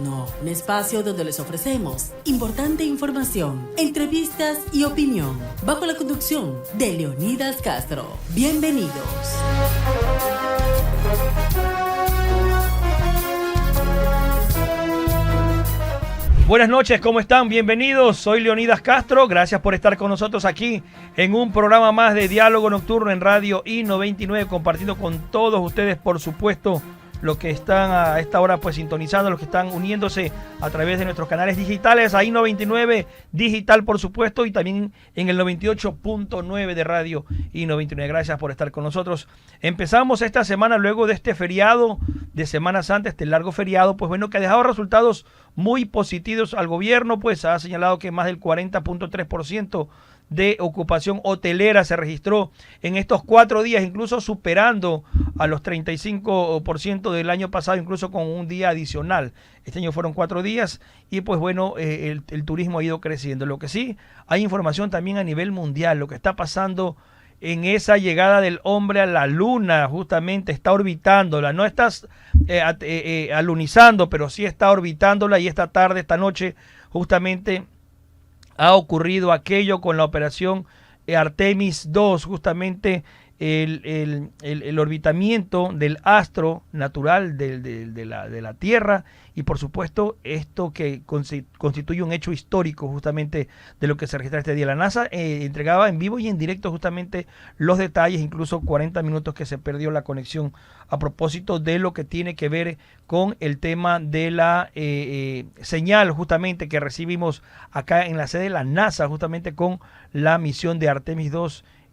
Nocturno, un espacio donde les ofrecemos importante información, entrevistas y opinión, bajo la conducción de Leonidas Castro. Bienvenidos. Buenas noches, ¿cómo están? Bienvenidos, soy Leonidas Castro, gracias por estar con nosotros aquí en un programa más de Diálogo Nocturno en Radio I-99, compartiendo con todos ustedes, por supuesto, los que están a esta hora pues sintonizando, los que están uniéndose a través de nuestros canales digitales, a I-99 Digital, por supuesto, y también en el 98.9 de Radio I-99. Gracias por estar con nosotros. Empezamos esta semana luego de este feriado de Semana Santa, este largo feriado, pues bueno, que ha dejado resultados muy positivos al gobierno, pues ha señalado que más del 40.3% de ocupación hotelera se registró en estos 4 días, incluso superando a los 35% del año pasado, incluso con un día adicional. Este año fueron 4 días y pues bueno, el turismo ha ido creciendo. Lo que sí, hay información también a nivel mundial, lo que está pasando en esa llegada del hombre a la luna, justamente está orbitándola, no estás alunizando, pero sí está orbitándola, y esta tarde, esta noche, justamente ha ocurrido aquello con la operación Artemis II, justamente el orbitamiento del astro natural de la Tierra, y por supuesto esto que constituye un hecho histórico justamente de lo que se registra este día. La NASA entregaba en vivo y en directo justamente los detalles, incluso 40 minutos que se perdió la conexión a propósito de lo que tiene que ver con el tema de la señal justamente que recibimos acá en la sede de la NASA, justamente con la misión de Artemis II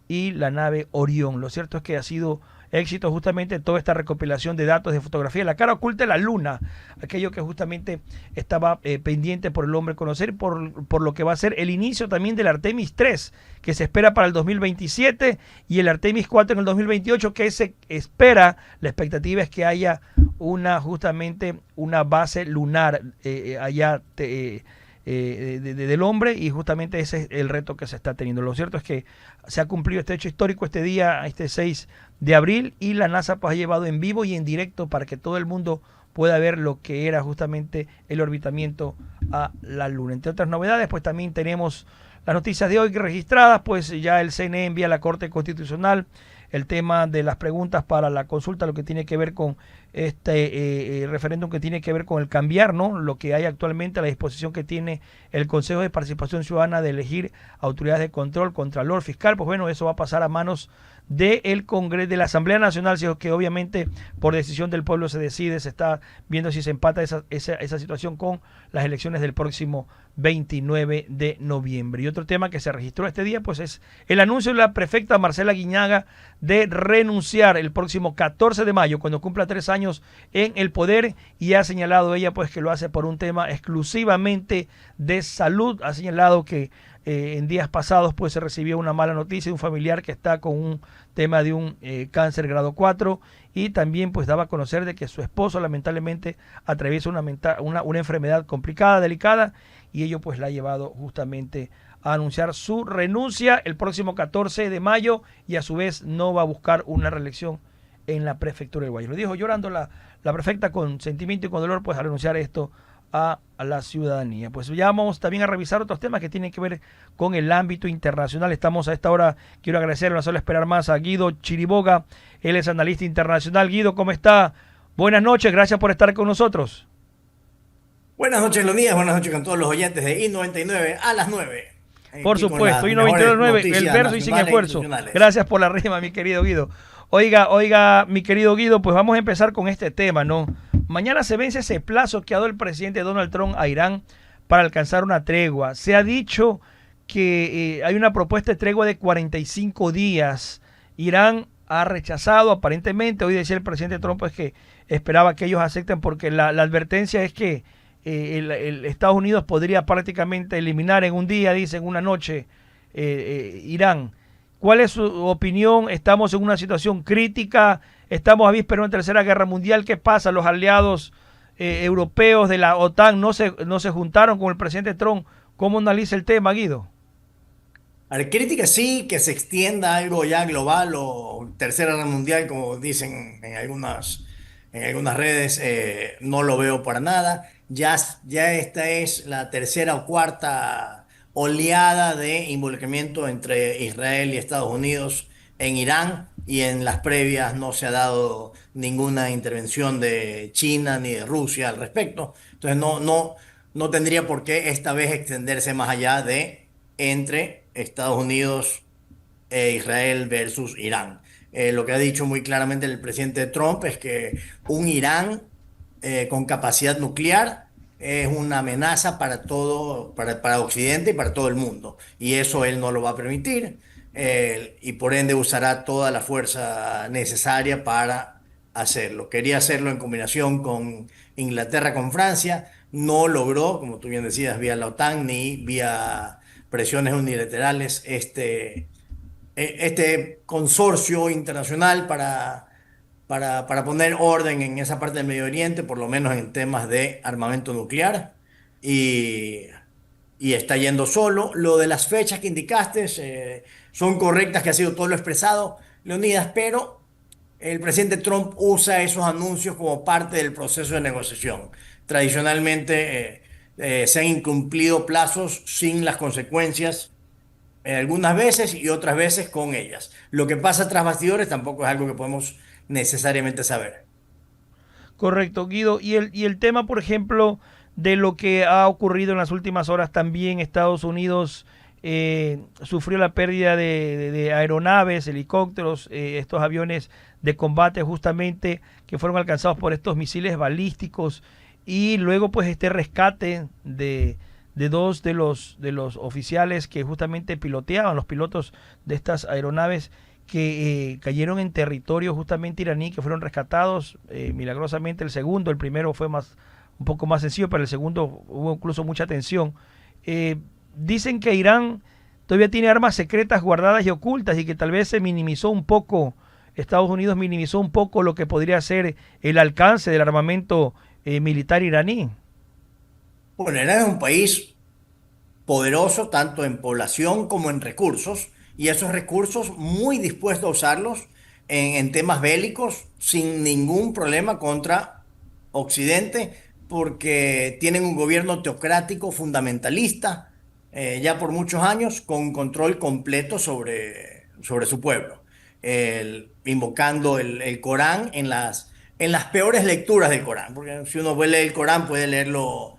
y la nave Orión. Lo cierto es que ha sido éxito justamente toda esta recopilación de datos de fotografía de la cara oculta de la luna, aquello que justamente estaba pendiente por el hombre conocer, por lo que va a ser el inicio también del Artemis 3, que se espera para el 2027, y el Artemis 4 en el 2028, que se espera, la expectativa es que haya justamente una base lunar allá del hombre, y justamente ese es el reto que se está teniendo. Lo cierto es que se ha cumplido este hecho histórico este día, este 6 de abril, y la NASA pues ha llevado en vivo y en directo para que todo el mundo pueda ver lo que era justamente el orbitamiento a la luna. Entre otras novedades, pues también tenemos las noticias de hoy registradas, pues ya el CNE envía a la Corte Constitucional el tema de las preguntas para la consulta, lo que tiene que ver con este referéndum, que tiene que ver con el cambiar, ¿no?, lo que hay actualmente, la disposición que tiene el Consejo de Participación Ciudadana de elegir autoridades de control, contralor, fiscal. Pues bueno, eso va a pasar a manos del Congreso, de la Asamblea Nacional, sino que obviamente por decisión del pueblo se decide, se está viendo si se empata esa situación con las elecciones del próximo 29 de noviembre. Y otro tema que se registró este día, pues es el anuncio de la prefecta Marcela Guiñaga de renunciar el próximo 14 de mayo, cuando cumpla 3 años en el poder, y ha señalado ella pues que lo hace por un tema exclusivamente de salud. Ha señalado que en días pasados pues se recibió una mala noticia de un familiar que está con un tema de un cáncer grado 4, y también pues daba a conocer de que su esposo lamentablemente atraviesa una enfermedad complicada, delicada, y ello pues la ha llevado justamente a anunciar su renuncia el próximo 14 de mayo, y a su vez no va a buscar una reelección en la prefectura del Guayas. Lo dijo llorando la prefecta con sentimiento y con dolor, pues al renunciar esto a la ciudadanía. Pues ya vamos también a revisar otros temas que tienen que ver con el ámbito internacional. Estamos a esta hora, quiero agradecer, no solo esperar más, a Guido Chiriboga, él es analista internacional. Guido, ¿cómo está? Buenas noches, gracias por estar con nosotros. Buenas noches, Leonidas, buenas noches con todos los oyentes de I-99 a las 9. Por supuesto, I-99, el verso y sin esfuerzo. Gracias por la rima, mi querido Guido. Oiga, mi querido Guido, pues vamos a empezar con este tema, ¿no? Mañana se vence ese plazo que ha dado el presidente Donald Trump a Irán para alcanzar una tregua. Se ha dicho que hay una propuesta de tregua de 45 días. Irán ha rechazado aparentemente. Hoy decía el presidente Trump pues que esperaba que ellos acepten, porque la advertencia es que el Estados Unidos podría prácticamente eliminar en un día, dice, en una noche, Irán. ¿Cuál es su opinión? Estamos en una situación crítica, estamos a víspera de una tercera guerra mundial. ¿Qué pasa? Los aliados europeos de la OTAN no se juntaron con el presidente Trump. ¿Cómo analiza el tema, Guido? A ver, crítica sí, que se extienda algo ya global o tercera guerra mundial, como dicen en algunas redes, no lo veo para nada. ya esta es la tercera o cuarta oleada de involucramiento entre Israel y Estados Unidos en Irán, y en las previas no se ha dado ninguna intervención de China ni de Rusia al respecto. Entonces no tendría por qué esta vez extenderse más allá de entre Estados Unidos Israel versus Irán. Lo que ha dicho muy claramente el presidente Trump es que un Irán con capacidad nuclear es una amenaza para todo, para Occidente y para todo el mundo. Y eso él no lo va a permitir, y por ende usará toda la fuerza necesaria para hacerlo. Quería hacerlo en combinación con Inglaterra, con Francia. No logró, como tú bien decías, vía la OTAN ni vía presiones unilaterales, este consorcio internacional para poner orden en esa parte del Medio Oriente, por lo menos en temas de armamento nuclear, y, y está yendo solo. Lo de las fechas que indicaste son correctas, que ha sido todo lo expresado, Leonidas, pero el presidente Trump usa esos anuncios como parte del proceso de negociación. Tradicionalmente se han incumplido plazos sin las consecuencias, algunas veces y otras veces con ellas. Lo que pasa tras bastidores tampoco es algo que podemos necesariamente saber. Correcto, Guido. Y el tema, por ejemplo, de lo que ha ocurrido en las últimas horas también, Estados Unidos sufrió la pérdida de aeronaves, helicópteros, estos aviones de combate justamente que fueron alcanzados por estos misiles balísticos, y luego pues este rescate de dos de los oficiales que justamente piloteaban, los pilotos de estas aeronaves que cayeron en territorio justamente iraní, que fueron rescatados milagrosamente. El primero fue un poco más sencillo, pero el segundo hubo incluso mucha tensión. Dicen que Irán todavía tiene armas secretas guardadas y ocultas, y que tal vez se minimizó un poco, Estados Unidos minimizó un poco lo que podría ser el alcance del armamento militar iraní. Bueno, Irán es un país poderoso tanto en población como en recursos, y esos recursos muy dispuestos a usarlos en temas bélicos sin ningún problema contra Occidente, porque tienen un gobierno teocrático fundamentalista ya por muchos años, con control completo sobre su pueblo, invocando el Corán en las peores lecturas del Corán, porque si uno lee el Corán puede leerlo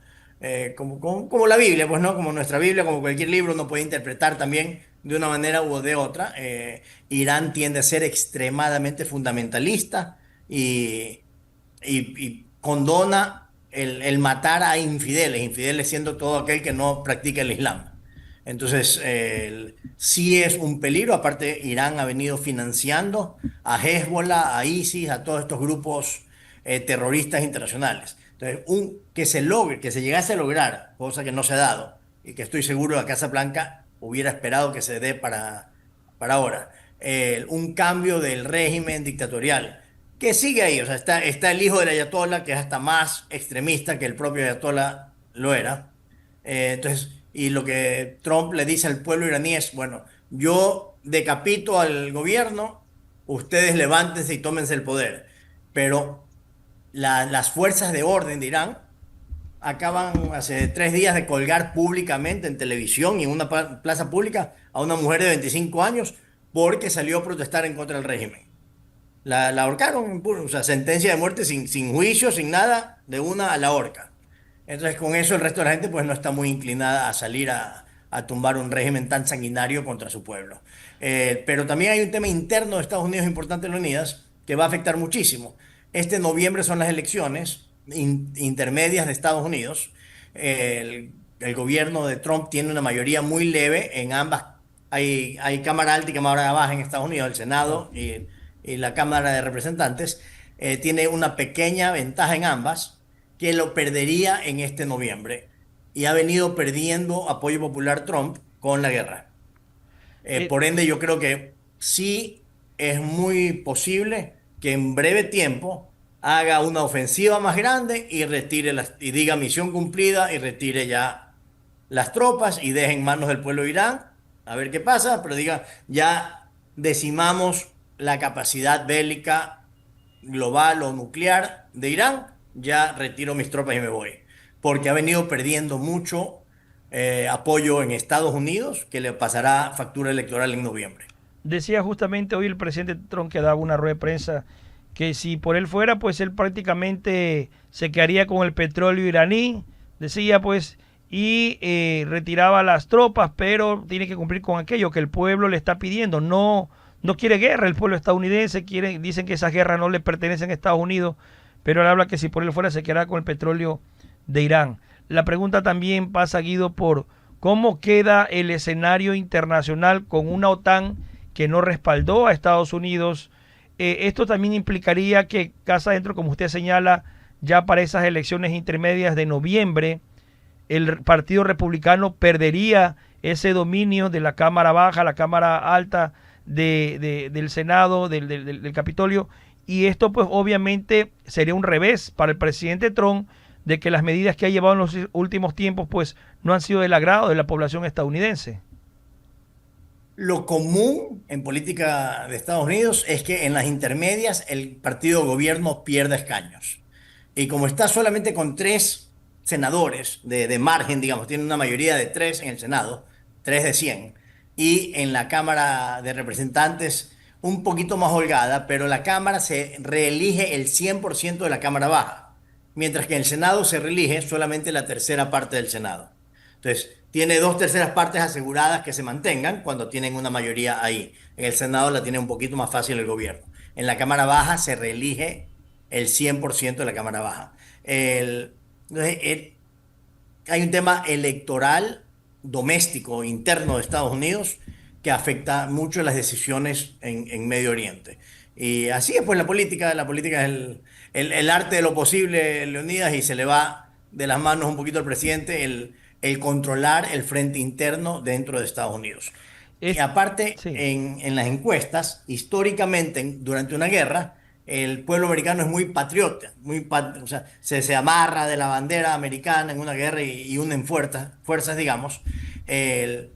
como la Biblia, pues no, como nuestra Biblia, como cualquier libro, uno puede interpretar también de una manera u de otra. Irán tiende a ser extremadamente fundamentalista y condona el matar a infieles, infieles siendo todo aquel que no practica el Islam. Entonces, sí es un peligro. Aparte, Irán ha venido financiando a Hezbollah, a ISIS, a todos estos grupos terroristas internacionales. Entonces, que se logre, que se llegase a lograr, cosa que no se ha dado, y que estoy seguro la Casa Blanca hubiera esperado que se dé para ahora, un cambio del régimen dictatorial que sigue ahí. O sea, está el hijo del ayatollah, que es hasta más extremista que el propio ayatollah lo era. Y lo que Trump le dice al pueblo iraní es, bueno, yo decapito al gobierno, ustedes levántense y tómense el poder. Pero las fuerzas de orden de Irán acaban hace 3 días de colgar públicamente en televisión y en una plaza pública a una mujer de 25 años porque salió a protestar en contra del régimen. La ahorcaron, o sea, sentencia de muerte sin juicio, sin nada, de una a la horca. Entonces, con eso el resto de la gente pues no está muy inclinada a salir a tumbar un régimen tan sanguinario contra su pueblo. Pero también hay un tema interno de Estados Unidos importante en las Unidas que va a afectar muchísimo. Este noviembre son las elecciones intermedias de Estados Unidos. El gobierno de Trump tiene una mayoría muy leve en ambas. Hay Cámara Alta y Cámara Baja en Estados Unidos, el Senado y la Cámara de Representantes. Tiene una pequeña ventaja en ambas, que lo perdería en este noviembre, y ha venido perdiendo apoyo popular Trump con la guerra. Eh, Por ende, yo creo que sí es muy posible que en breve tiempo haga una ofensiva más grande y y diga misión cumplida, y retire ya las tropas y deje en manos del pueblo de Irán a ver qué pasa, pero diga, ya decimamos la capacidad bélica global o nuclear de Irán, ya retiro mis tropas y me voy. porque ha venido perdiendo mucho apoyo en Estados Unidos, que le pasará factura electoral en noviembre. Decía justamente hoy el presidente Trump, que daba una rueda de prensa, que si por él fuera, pues él prácticamente se quedaría con el petróleo iraní, decía pues, y retiraba las tropas, pero tiene que cumplir con aquello que el pueblo le está pidiendo. No, no quiere guerra el pueblo estadounidense, dicen que esas guerras no le pertenecen a Estados Unidos, pero él habla que si por él fuera se quedará con el petróleo de Irán. La pregunta también pasa, Guido, por cómo queda el escenario internacional con una OTAN que no respaldó a Estados Unidos. Esto también implicaría que casa adentro, como usted señala, ya para esas elecciones intermedias de noviembre, el Partido Republicano perdería ese dominio de la Cámara Baja, la Cámara Alta del Senado, del Capitolio, y esto pues obviamente sería un revés para el presidente Trump, de que las medidas que ha llevado en los últimos tiempos pues no han sido del agrado de la población estadounidense. Lo común en política de Estados Unidos es que en las intermedias el partido de gobierno pierde escaños. Y como está solamente con 3 senadores de margen, digamos, tiene una mayoría de 3 en el Senado, 3 de 100, y en la Cámara de Representantes un poquito más holgada, pero la Cámara se reelige el 100% de la Cámara Baja, mientras que en el Senado se reelige solamente la tercera parte del Senado. Entonces, tiene 2/3 partes aseguradas que se mantengan cuando tienen una mayoría ahí. En el Senado la tiene un poquito más fácil el gobierno. En la Cámara Baja se reelige el 100% de la Cámara Baja. Entonces, hay un tema electoral doméstico, interno de Estados Unidos, que afecta mucho las decisiones en Medio Oriente. Y así es pues la política es el arte de lo posible, Leonidas, y se le va de las manos un poquito al presidente el controlar el frente interno dentro de Estados Unidos. Y aparte, Sí. en las encuestas, históricamente, durante una guerra, el pueblo americano es muy patriota, o sea, se amarra de la bandera americana en una guerra y unen fuerzas, digamos. El-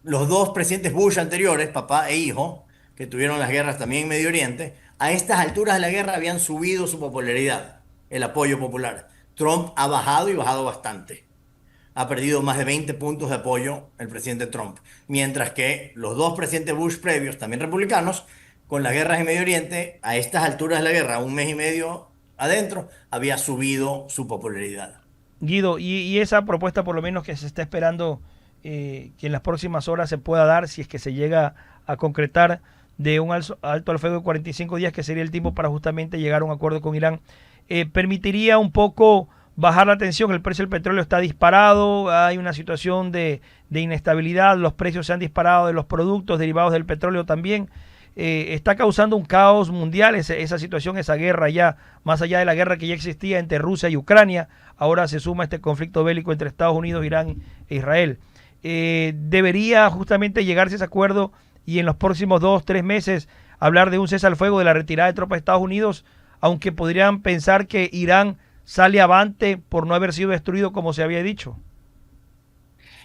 los 2 presidentes Bush anteriores, papá e hijo, que tuvieron las guerras también en Medio Oriente, a estas alturas de la guerra habían subido su popularidad, el apoyo popular. Trump ha bajado y bajado bastante. Ha perdido más de 20 puntos de apoyo el presidente Trump, mientras que los 2 presidentes Bush previos, también republicanos, con las guerras en Medio Oriente, a estas alturas de la guerra, un mes y medio adentro, había subido su popularidad. Guido, y esa propuesta por lo menos que se está esperando que en las próximas horas se pueda dar, si es que se llega a concretar, de un alto al fuego de 45 días, que sería el tiempo para justamente llegar a un acuerdo con Irán, permitiría un poco bajar la tensión. El precio del petróleo está disparado, hay una situación de inestabilidad, los precios se han disparado de los productos derivados del petróleo también. Está causando un caos mundial esa situación, esa guerra ya, más allá de la guerra que ya existía entre Rusia y Ucrania, ahora se suma este conflicto bélico entre Estados Unidos, Irán e Israel. Debería justamente llegarse a ese acuerdo y en los próximos 2 o 3 meses hablar de un cese al fuego, de la retirada de tropas de Estados Unidos, aunque podrían pensar que Irán sale avante por no haber sido destruido como se había dicho.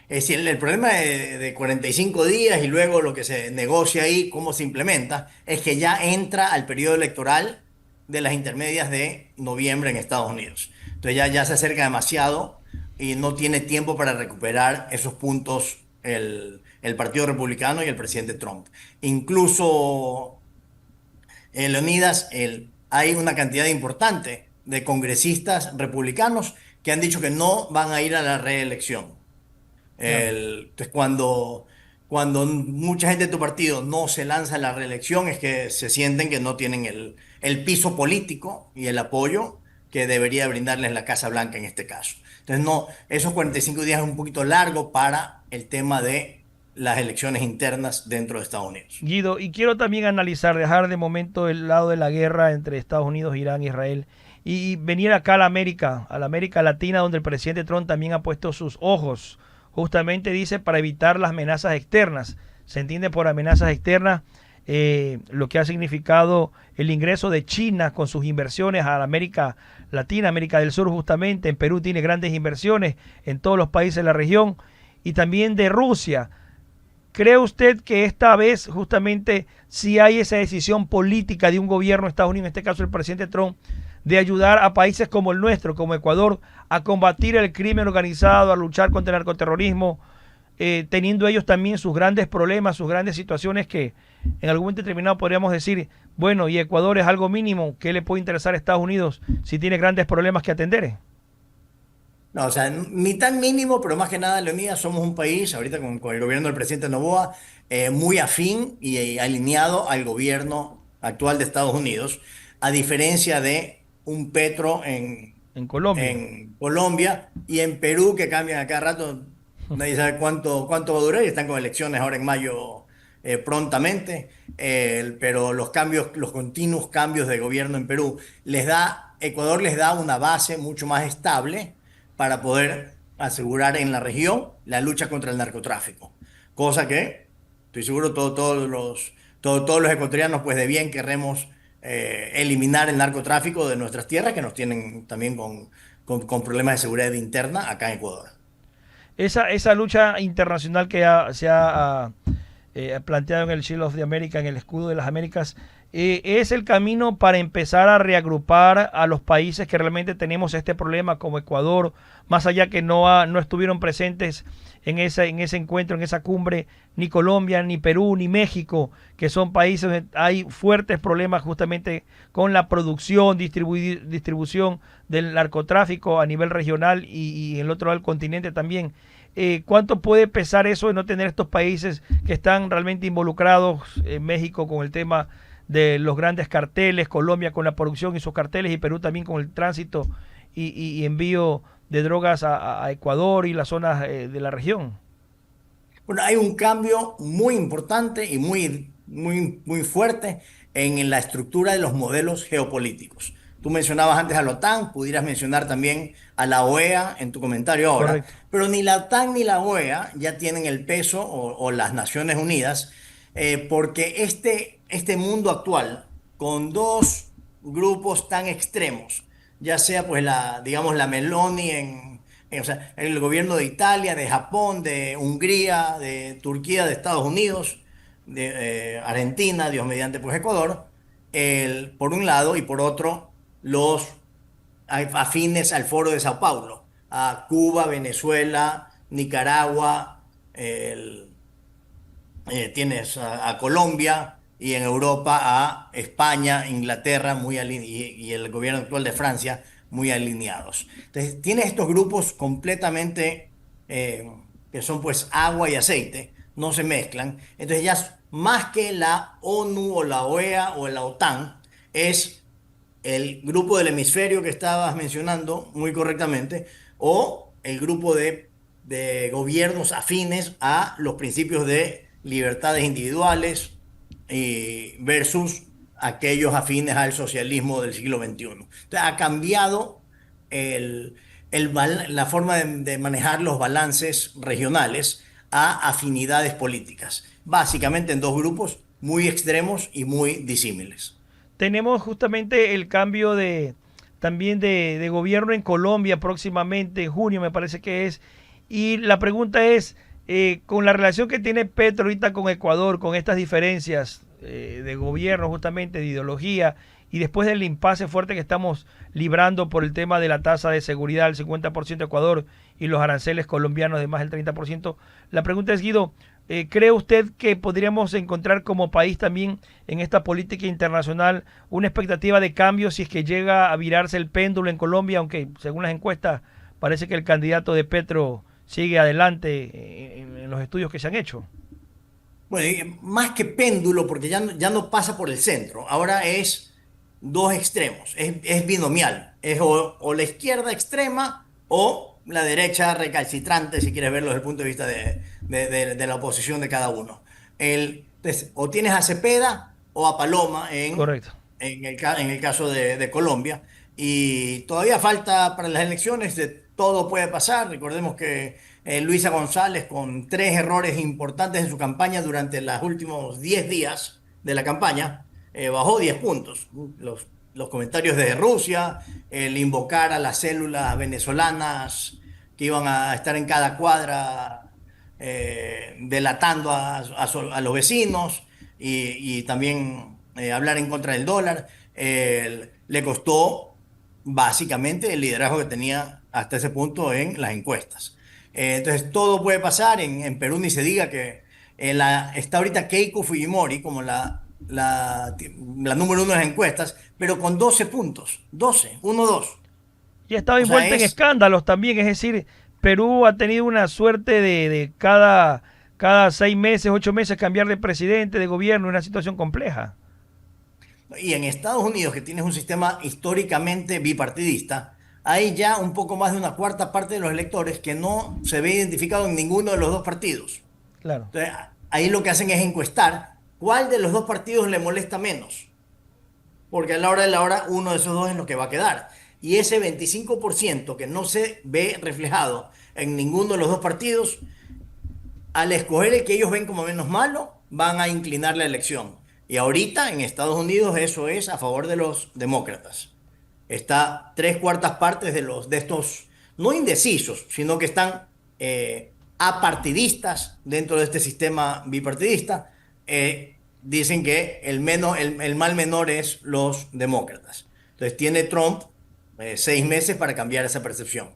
Es decir, el problema de 45 días y luego lo que se negocia ahí, cómo se implementa, es que ya entra al periodo electoral de las intermedias de noviembre en Estados Unidos. Entonces ya se acerca demasiado y no tiene tiempo para recuperar esos puntos el Partido Republicano y el presidente Trump. Incluso en Leonidas hay una cantidad importante de congresistas republicanos que han dicho que no van a ir a la reelección. Claro. Entonces, cuando mucha gente de tu partido no se lanza a la reelección, es que se sienten que no tienen el piso político y el apoyo que debería brindarles la Casa Blanca en este caso. Entonces, no, esos 45 días es un poquito largo para el tema de las elecciones internas dentro de Estados Unidos. Guido, y quiero también analizar, dejar de momento el lado de la guerra entre Estados Unidos, Irán e Israel, y venir acá a la América Latina, donde el presidente Trump también ha puesto sus ojos. Justamente dice para evitar las amenazas externas. Se entiende por amenazas externas lo que ha significado el ingreso de China con sus inversiones a la América Latina, América del Sur justamente. En Perú tiene grandes inversiones, en todos los países de la región, y también de Rusia. ¿Cree usted que esta vez justamente si hay esa decisión política de un gobierno de Estados Unidos, en este caso el presidente Trump, de ayudar a países como el nuestro, como Ecuador, a combatir el crimen organizado, a luchar contra el narcoterrorismo, teniendo ellos también sus grandes problemas, sus grandes situaciones que en algún momento determinado podríamos decir, bueno, y Ecuador es algo mínimo, ¿qué le puede interesar a Estados Unidos si tiene grandes problemas que atender? No, o sea, ni tan mínimo, pero más que nada, Leonidas, somos un país, ahorita con el gobierno del presidente Noboa, muy afín y alineado al gobierno actual de Estados Unidos, a diferencia de un Petro En Colombia. en Colombia y en Perú, que cambian a cada rato, nadie sabe cuánto va a durar, y están con elecciones ahora en mayo prontamente, pero los cambios, los continuos cambios de gobierno en Perú, Ecuador les da una base mucho más estable para poder asegurar en la región la lucha contra el narcotráfico. Cosa que estoy seguro todos los ecuatorianos pues de bien querremos eliminar el narcotráfico de nuestras tierras que nos tienen también con problemas de seguridad interna acá en Ecuador. Esa lucha internacional que se ha planteado en el Shield of the America, en el escudo de las Américas, es el camino para empezar a reagrupar a los países que realmente tenemos este problema, como Ecuador, más allá que no estuvieron presentes en ese encuentro, en esa cumbre, ni Colombia, ni Perú, ni México, que son países donde hay fuertes problemas justamente con la producción, distribución del narcotráfico a nivel regional y en el otro lado del continente también. ¿Cuánto puede pesar eso de no tener estos países que están realmente involucrados en México con el tema de los grandes carteles, Colombia con la producción y sus carteles y Perú también con el tránsito y envío de drogas a Ecuador y las zonas de la región? Bueno, hay un cambio muy importante y muy fuerte en la estructura de los modelos geopolíticos. Tú mencionabas antes a la OTAN, pudieras mencionar también a la OEA en tu comentario ahora, Correcto. pero ni la OTAN ni la OEA ya tienen el peso o las Naciones Unidas, porque este mundo actual, con dos grupos tan extremos, ya sea pues digamos la Meloni o sea, el gobierno de Italia, de Japón, de Hungría, de Turquía, de Estados Unidos, de Argentina, Dios mediante, pues Ecuador, por un lado, y por otro, los afines al Foro de Sao Paulo, a Cuba, Venezuela, Nicaragua, tienes a Colombia y en Europa a España, Inglaterra y el gobierno actual de Francia muy alineados. Entonces, tienes estos grupos completamente que son pues agua y aceite, no se mezclan. Entonces ya más que la ONU o la OEA o la OTAN, es el grupo del hemisferio que estabas mencionando muy correctamente, o el grupo de gobiernos afines a los principios de libertades individuales versus aquellos afines al socialismo del siglo XXI. Entonces, ha cambiado la forma de manejar los balances regionales a afinidades políticas, básicamente en dos grupos muy extremos y muy disímiles. Tenemos justamente el cambio también de gobierno en Colombia próximamente, en junio me parece que es. Y la pregunta es, con la relación que tiene Petro ahorita con Ecuador, con estas diferencias de gobierno justamente, de ideología, y después del impasse fuerte que estamos librando por el tema de la tasa de seguridad del 50% Ecuador y los aranceles colombianos de más del 30%, la pregunta es, Guido, ¿cree usted que podríamos encontrar como país también en esta política internacional una expectativa de cambio si es que llega a virarse el péndulo en Colombia, aunque según las encuestas parece que el candidato de Petro sigue adelante en los estudios que se han hecho? Bueno, y más que péndulo, porque ya no pasa por el centro, ahora es dos extremos, es binomial, es o la izquierda extrema o la derecha recalcitrante, si quieres verlo desde el punto de vista de la oposición de cada uno. Entonces, o tienes a Cepeda o a Paloma Correcto. en el caso de Colombia, y todavía falta para las elecciones, todo puede pasar. Recordemos que Luisa González, con tres errores importantes en su campaña durante los últimos 10 días de la campaña, bajó 10 puntos. Los comentarios de Rusia, el invocar a las células venezolanas que iban a estar en cada cuadra delatando a los vecinos y también hablar en contra del dólar, le costó básicamente el liderazgo que tenía hasta ese punto en las encuestas. Entonces todo puede pasar. En Perú ni se diga que está ahorita Keiko Fujimori como la número uno en las encuestas, pero con 12 puntos, 12, 1-2. Y ha estado envuelta en escándalos también, es decir, Perú ha tenido una suerte de cada 6 meses, 8 meses cambiar de presidente, de gobierno, una situación compleja. Y en Estados Unidos, que tienes un sistema históricamente bipartidista, hay ya un poco más de una cuarta parte de los electores que no se ve identificado en ninguno de los dos partidos. Claro. Entonces, ahí lo que hacen es encuestar cuál de los dos partidos le molesta menos. Porque a la hora de la hora, uno de esos dos es lo que va a quedar. Y ese 25% que no se ve reflejado en ninguno de los dos partidos, al escoger el que ellos ven como menos malo, van a inclinar la elección. Y ahorita en Estados Unidos eso es a favor de los demócratas. Está 3/4 partes de estos, no indecisos, sino que están apartidistas dentro de este sistema bipartidista. Dicen que el mal menor es los demócratas. Entonces tiene Trump 6 meses para cambiar esa percepción.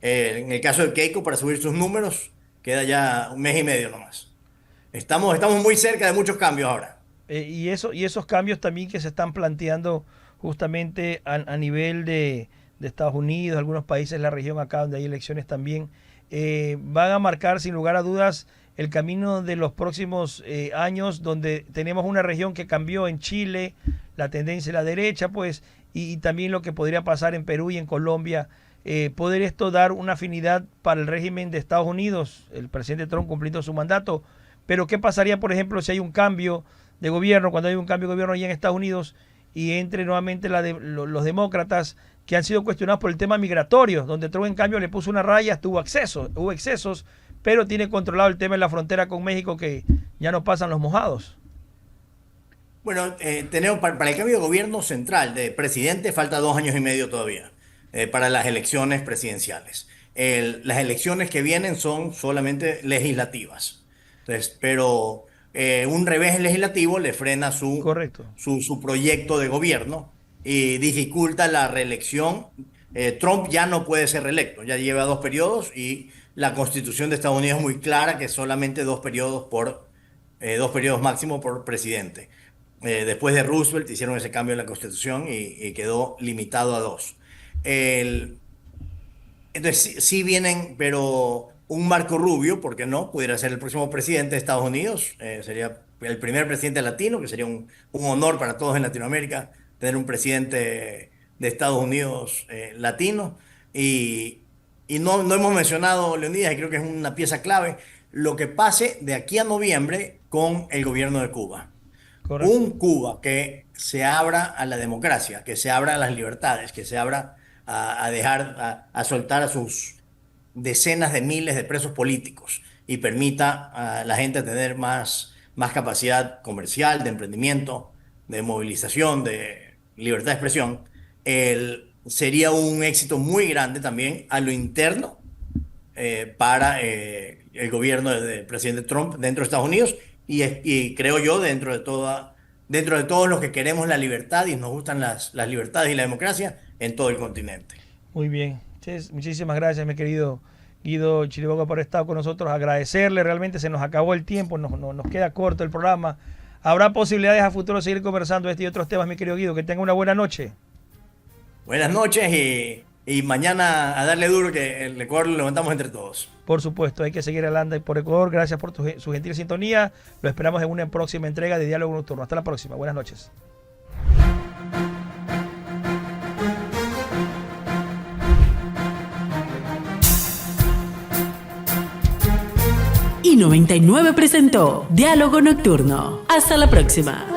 En el caso de Keiko, para subir sus números, queda ya 1 mes y medio nomás. Estamos muy cerca de muchos cambios ahora. Y esos cambios también que se están planteando justamente a nivel de Estados Unidos, algunos países de la región acá donde hay elecciones también, van a marcar sin lugar a dudas el camino de los próximos años, donde tenemos una región que cambió en Chile, la tendencia de la derecha, pues, y también lo que podría pasar en Perú y en Colombia. ¿Poder esto dar una afinidad para el régimen de Estados Unidos, el presidente Trump cumpliendo su mandato? Pero ¿qué pasaría, por ejemplo, si hay un cambio de gobierno, cuando hay un cambio de gobierno allá en Estados Unidos y entre nuevamente los demócratas que han sido cuestionados por el tema migratorio, donde Trump en cambio le puso una raya, hubo excesos, pero tiene controlado el tema en la frontera con México, que ya no pasan los mojados? Bueno, tenemos para el cambio de gobierno central de presidente falta 2 años y medio todavía para las elecciones presidenciales. Las elecciones que vienen son solamente legislativas. Entonces, pero un revés legislativo le frena su proyecto de gobierno y dificulta la reelección. Trump ya no puede ser reelecto, ya lleva 2 periodos y la Constitución de Estados Unidos es muy clara que solamente 2 periodos máximo por presidente. Después de Roosevelt hicieron ese cambio en la Constitución y quedó limitado a 2. Entonces sí vienen, pero un Marco Rubio, ¿por qué no? Pudiera ser el próximo presidente de Estados Unidos. Sería el primer presidente latino, que sería un honor para todos en Latinoamérica tener un presidente de Estados Unidos latino. Y no hemos mencionado, Leonidas, y creo que es una pieza clave, lo que pase de aquí a noviembre con el gobierno de Cuba. Correcto. Un Cuba que se abra a la democracia, que se abra a las libertades, que se abra a soltar a sus decenas de miles de presos políticos y permita a la gente tener más capacidad comercial, de emprendimiento, de movilización, de libertad de expresión, sería un éxito muy grande también a lo interno para el gobierno del presidente Trump dentro de Estados Unidos y creo yo dentro de todos los que queremos la libertad y nos gustan las libertades y la democracia en todo el continente. Muy bien. Muchísimas gracias, mi querido Guido Chiriboga, por estar con nosotros. Agradecerle, realmente se nos acabó el tiempo, nos queda corto el programa. Habrá posibilidades a futuro de seguir conversando este y otros temas, mi querido Guido. Que tenga una buena noche. Buenas noches y mañana a darle duro, que el Ecuador lo levantamos entre todos. Por supuesto, hay que seguir adelante por Ecuador. Gracias por su gentil sintonía. Lo esperamos en una próxima entrega de Diálogo Nocturno. Hasta la próxima. Buenas noches. Y 99 presentó Diálogo Nocturno. Hasta la próxima.